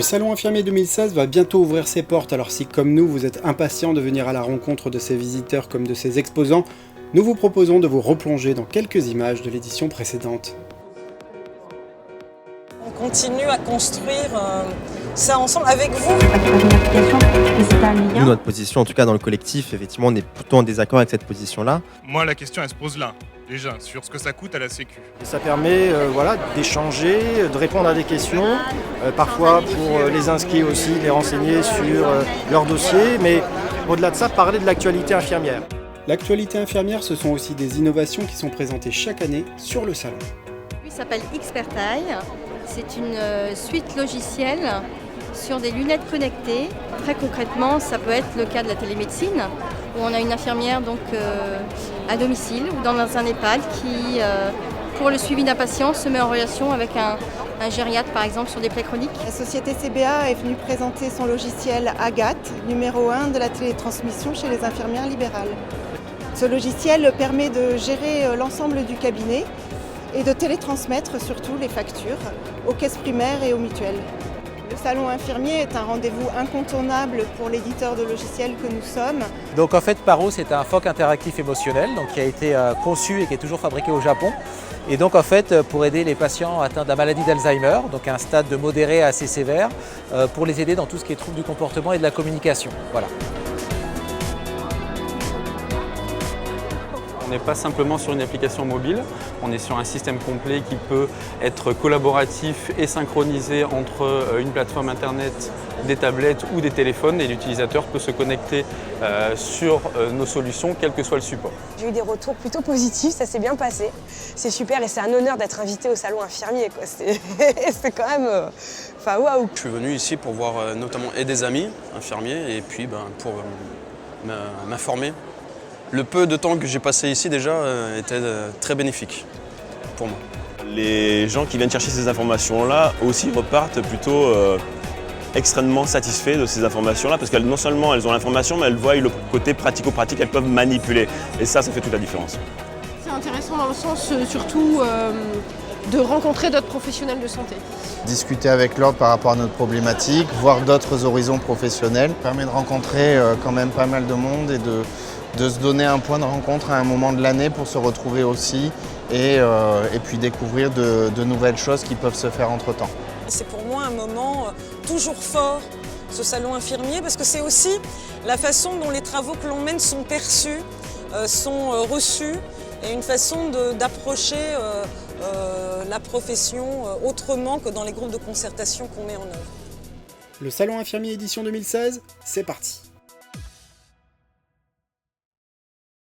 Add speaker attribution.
Speaker 1: Le Salon Infirmier 2016 va bientôt ouvrir ses portes, alors si comme nous vous êtes impatients de venir à la rencontre de ses visiteurs comme de ses exposants, nous vous proposons de vous replonger dans quelques images de l'édition précédente.
Speaker 2: On continue à construire ça ensemble avec vous.
Speaker 3: Nous, notre position, en tout cas dans le collectif, effectivement, on est plutôt en désaccord avec cette position-là.
Speaker 4: Moi, la question, elle se pose là, déjà, sur ce que ça coûte à la Sécu.
Speaker 5: Et ça permet d'échanger, de répondre à des questions, parfois pour les inscrits aussi, les renseigner sur leur dossier, mais au-delà de ça, parler de l'actualité infirmière.
Speaker 1: L'actualité infirmière, ce sont aussi des innovations qui sont présentées chaque année sur le salon.
Speaker 6: Il s'appelle Xpertile. C'est une suite logicielle sur des lunettes connectées. Très concrètement, ça peut être le cas de la télémédecine, où on a une infirmière à domicile ou dans un EHPAD qui, pour le suivi d'un patient, se met en relation avec un gériatre, par exemple, sur des plaies chroniques.
Speaker 7: La société CBA est venue présenter son logiciel Agathe, numéro 1 de la télétransmission chez les infirmières libérales. Ce logiciel permet de gérer l'ensemble du cabinet et de télétransmettre surtout les factures aux caisses primaires et aux mutuelles. Le salon infirmier est un rendez-vous incontournable pour l'éditeur de logiciels que nous sommes.
Speaker 8: Donc en fait Paro, c'est un phoque interactif émotionnel qui a été conçu et qui est toujours fabriqué au Japon. Et donc en fait pour aider les patients atteints de la maladie d'Alzheimer, donc à un stade de modéré à assez sévère, pour les aider dans tout ce qui est troubles du comportement et de la communication. Voilà.
Speaker 9: On n'est pas simplement sur une application mobile, on est sur un système complet qui peut être collaboratif et synchronisé entre une plateforme internet, des tablettes ou des téléphones, et l'utilisateur peut se connecter sur nos solutions quel que soit le support.
Speaker 10: J'ai eu des retours plutôt positifs, ça s'est bien passé. C'est super et c'est un honneur d'être invité au salon infirmier. C'est quand même... waouh.
Speaker 11: Je suis venu ici pour voir notamment des amis infirmiers et puis pour m'informer. Le peu de temps que j'ai passé ici déjà était très bénéfique pour moi.
Speaker 12: Les gens qui viennent chercher ces informations-là aussi repartent plutôt extrêmement satisfaits de ces informations-là parce que non seulement elles ont l'information, mais elles voient le côté pratico-pratique, elles peuvent manipuler. Et ça fait toute la différence.
Speaker 13: C'est intéressant dans le sens surtout de rencontrer d'autres professionnels de santé.
Speaker 14: Discuter avec l'ordre par rapport à notre problématique, voir d'autres horizons professionnels, permet de rencontrer quand même pas mal de monde et de se donner un point de rencontre à un moment de l'année pour se retrouver aussi et puis découvrir de nouvelles choses qui peuvent se faire entre-temps.
Speaker 2: C'est pour moi un moment toujours fort, ce salon infirmier, parce que c'est aussi la façon dont les travaux que l'on mène sont perçus, sont reçus, et une façon d'approcher la profession autrement que dans les groupes de concertation qu'on met en œuvre.
Speaker 1: Le Salon Infirmier édition 2016, c'est parti.